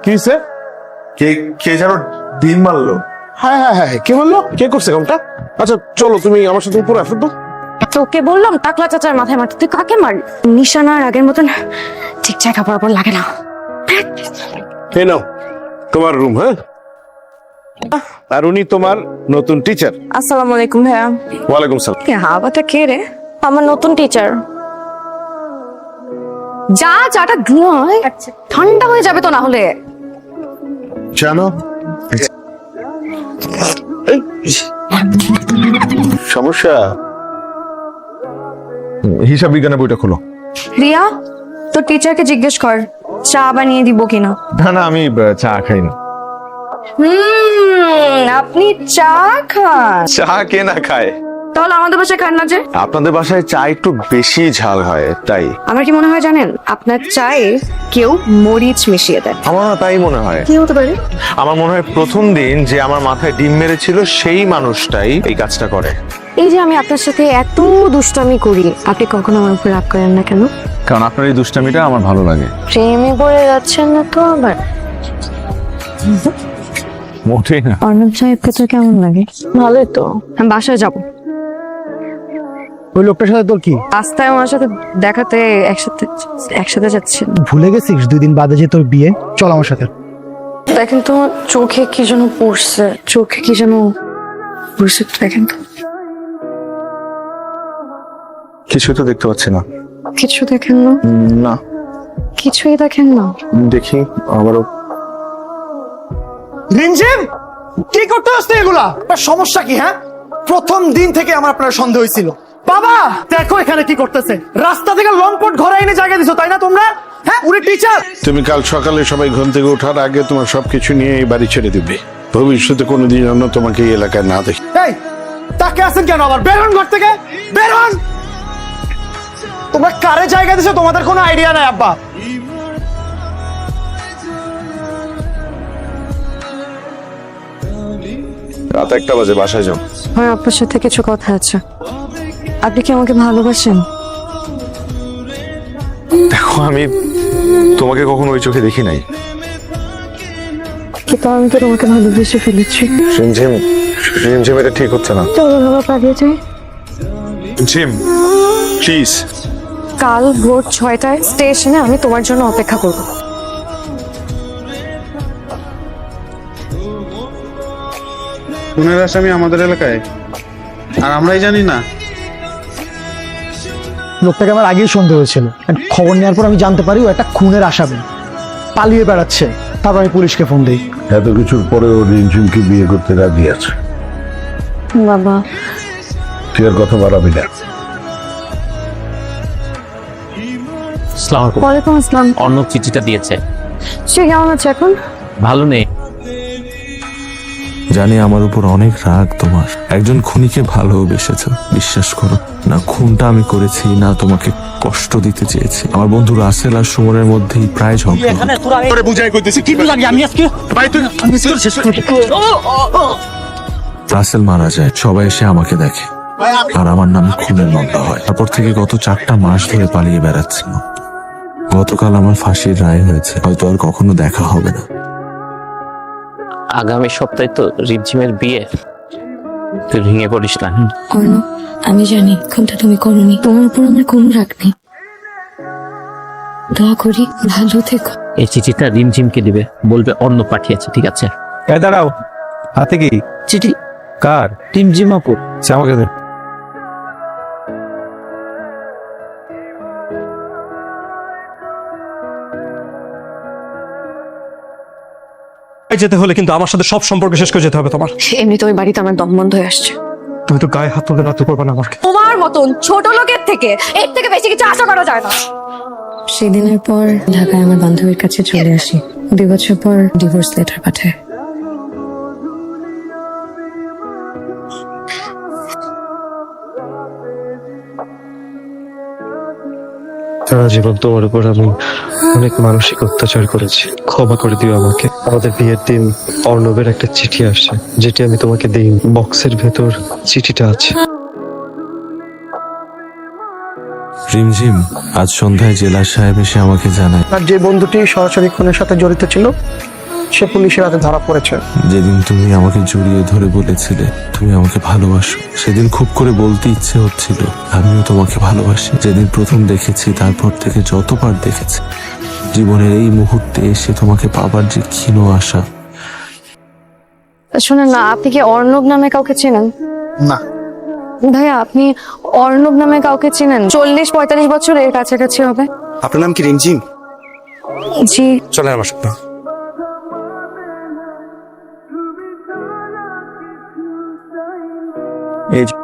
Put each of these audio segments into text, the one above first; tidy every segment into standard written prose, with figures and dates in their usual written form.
কি হয়েছে? কে কে যেন ডিম মারলো। হ্যাঁ হ্যাঁ হ্যাঁ, কে বললো? কে করছে কামটা? আচ্ছা চলো, তুমি আমার সাথে উপরে আসো তো। তোকে বললাম টাকলা চাচার মাথায় মারতে, তুই কাকে মার? নিশানার আগের মতন ঠিক জায়গা বরাবর লাগে না। এই নাও তোমার রুম। হ্যাঁ, আর উনি তোমার নতুন টিচার। আসসালামু আলাইকুম ভাইয়া। ওয়ালাইকুম সালাম। কে হাওয়াটা কে রে? আমার নতুন টিচার। যা চাটা ধোঁয়ায় ঠান্ডা হয়ে যাবে তো না হলে। জানো সমস্যা, হিসাব বিজ্ঞানের বইটা খোলো। রিয়া, তোর টিচারকে জিজ্ঞেস কর চা বানিয়ে দিব কিনা। না না, আমি চা খাই না। আপনি চা খান? চা কে না খায়? তাহলে আমাদের বাসায় খান না যে? আপনাদের বাসায় চা একটু বেশি ঝাল হয় তাই। আমার কি মনে হয় জানেন, আপনার চায়ে কেউ মরিচ মিশিয়ে দেয়। আমার না তাই মনে হয়। কি হতে পারে? আমার মনে হয় প্রথম দিন যে আমার মাথায় ডিম মেরেছিল সেই মানুষটাই এই কাজটা করে। এই যে আমি আপনার সাথে এত দুষ্টামি করি, আপনি কখনো আমার উপর রাগ করেন না কেন? কারণ আপনার এই দুষ্টামিটা আমার ভালো লাগে। প্রেমে পড়ে যাচ্ছেন না তো আবার? মোটেই না। অর্ণব সাহেবকে তো কেমন লাগে? ভালোই তো। আমি বাসায় যাবো। ওই লোকটার সাথে তোর কি? রাস্তায় আমার সাথে দেখাতে একসাথে একসাথে যাচ্ছেন। ভুলে গেছিস 2 দিন বাদে যে তোর বিয়ে? চল আমার সাথে। দেখেন তো চোখে কি যেন পড়ছে, চোখে কি যেন পড়ছে, দেখেন তো। কিছুই তো দেখতে পাচ্ছি না। কিছু দেখেন না? না। কিছুই দেখেন না? দেখি আবারও। রিমঝিম, কি করতে আসছে এগুলা? আপনার সমস্যা কি? হ্যাঁ, প্রথম দিন থেকে আমার আপনার সন্দেহ হয়েছিল। বাবা দেখো এখানে কি করতেছে। রাস্তা থেকে লম্পট ঘরে এনে জায়গা দিছো তাই না তোমরা? হ্যাঁ, উনি টিচার। তুমি কাল সকালে সবাই ঘুম থেকে ওঠার আগে তোমার সবকিছু নিয়ে এই বাড়ি ছেড়ে দিবে। ভবিষ্যতে কোনোদিন যেন তোমাকে এই এলাকায় না দেখি। এই তাকে আছেন কেন? আবার বের হন ঘর থেকে, বের হন। তোমরা কারে জায়গা দিছো তোমাদের কোনো আইডিয়া নাই আব্বা। রাত 1টা বাজে, বাসায় যাও। আমার আপনার সাথে কিছু কথা আছে। আপনি কি আমাকে ভালোবাসেন? দেখো, আমি তোমাকে কখনো ওই চোখে দেখি নাই। কিন্তু আমি তো তোমাকে ভালোবেসে ফেলেছি। রিমঝিম, রিমঝিম, এটা ঠিক হচ্ছে না। চলো বাবা পালিয়ে যাই। রিমঝিম প্লিজ। কাল ভোর 6টায় স্টেশনে আমি তোমার জন্য অপেক্ষা করব। খুনের আসামি আমাদের এলাকায়, আর আমরাই জানি না। লোকটাকে আমার আগেই সন্দেহ হয়েছিল। খবর নেওয়ার পর আমি জানতে পারি ও একটা খুনের আসামি, পালিয়ে বেড়াচ্ছে। তারপর আমি পুলিশকে ফোন দিই। এত কিছুর পরেও রিমঝিমকে বিয়ে করতে রাজি আছে। বাবা তুই আর কথা বাড়াবি না। ওয়ালাইকুম আসসালাম। অর্ণব চিঠিটা দিয়েছে। সে কেমন আছে এখন? ভালো নেই। জানি আমার উপর অনেক রাগ তোমার। একজন খুনিকে ভালোবেসেছো, বিশ্বাস করো। না খুনটা আমি করেছি, না তোমাকে কষ্ট দিতে চেয়েছি। আমার বন্ধু রাসেল আর সুমনের মধ্যেই প্রায় ঝগড়া হতো। বুঝাই কইতেছি কি বুঝাবি? আমি আজকে ভাই তুই রাসেল মারা যায়, সবাই এসে আমাকে দেখে আর আমার নামে খুনের মামলা হয়। তারপর থেকে গত 4টা মাস ধরে পালিয়ে বেড়াচ্ছিল। গতকাল আমার ফাঁসির রায় হয়েছে, হয়তো আর কখনো দেখা হবে না। আগামী সপ্তাহে তো রিমঝিমের বিয়ে, তুই ভেঙে পড়িস না। অর্ণব, আমি জানি কোনটা তুমি করনি, তোমার উপর আমার কোনো রাগ নেই। দোয়া করি ভালো থেকো। এই চিঠিটা রিমঝিমকে দিবে, বলবে অর্ণব পাঠিয়েছে, ঠিক আছে? দাঁড়াও, হাতে কি? চিঠি কার? রিমঝিম আপুর। আমাকে দে। যেতে হলে কিন্তু আমার সাথে সব সম্পর্ক শেষ করে যেতে হবে তোমার। এমনিতে ওই বাড়িতে আমার দম বন্ধ হয়ে আসছে। তুমি তো গায়ে হাত তুলে রাখতে পারবে না আমাকে। তোমার মতন ছোট লোকের থেকে এর থেকে বেশি কিছু আশা করা যায় না। সেদিনের পর ঢাকায় আমার বান্ধবীর কাছে চলে আসি। 2 বছর পর ডিভোর্স লেটার পাঠায়। সারা জীবন তোমার উপর আমি অনেক মানসিক অত্যাচার করেছি, ক্ষমা করে দিও আমাকে। আমাদের বিয়ের দিন অর্ণবের একটা চিঠি আসছে, যেটি আমি তোমাকে দিই। বক্সের ভেতর চিঠিটা আছে। রিমঝিম, আজ সন্ধ্যায় জেলা সাহেব এসে আমাকে জানায় আর যে বন্ধুটি সরাসরি খুনের সাথে জড়িত ছিল সে পুলিশের হাতে ধরা পড়েছে। যেদিন তুমি আমাকে জড়িয়ে ধরে বলেছিলে তুমি আমাকে ভালোবাসো, সেদিন খুব করে বলতে ইচ্ছে হচ্ছিল আমিও তোমাকে ভালোবাসি। যেদিন প্রথম দেখেছি তারপর থেকে যতবার দেখেছি, জীবনের এই মুহূর্তে এসে তোমাকে পাবার যে ক্ষীণ আশা। শোনেন না, আপনি কি অর্ণব নামে কাউকে চেনেন? না। ভাইয়া, আপনি অর্ণব নামে কাউকে চেনেন? 40-45 বছরের কাছাকাছি হবে। আপনার নাম কি রিমঝিম? জি। চলেন আমার সাথে। এই যে-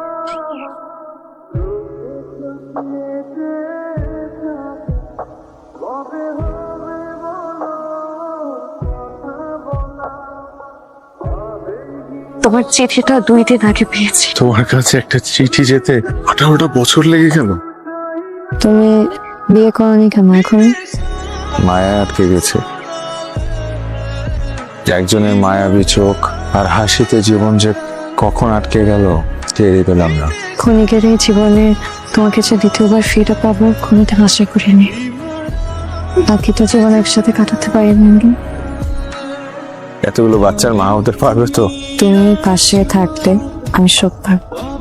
তোমার চিঠিটা 2 দিন আগে পেয়েছি। তোমার কাছে একটা চিঠি যেতে 18টা বছর লেগে গেল। তুমি বিয়ে করনি কেন এখন? মায়া আটকে গেছে। একজনের মায়াবী চোখ আর হাসিতে জীবন যে কখন আটকে গেল টেরই পেলাম না। ক্ষণিকের এই জীবনে তোমাকে যে দ্বিতীয়বার ফিরে পাবো কোনোদিন আশা করিনি। বাকিটা জীবন একসাথে কাটাতে পারিনি। এতগুলো বাচ্চার মা হতে পারবে তো? তুমি পাশে থাকলে আমি সব পারবো।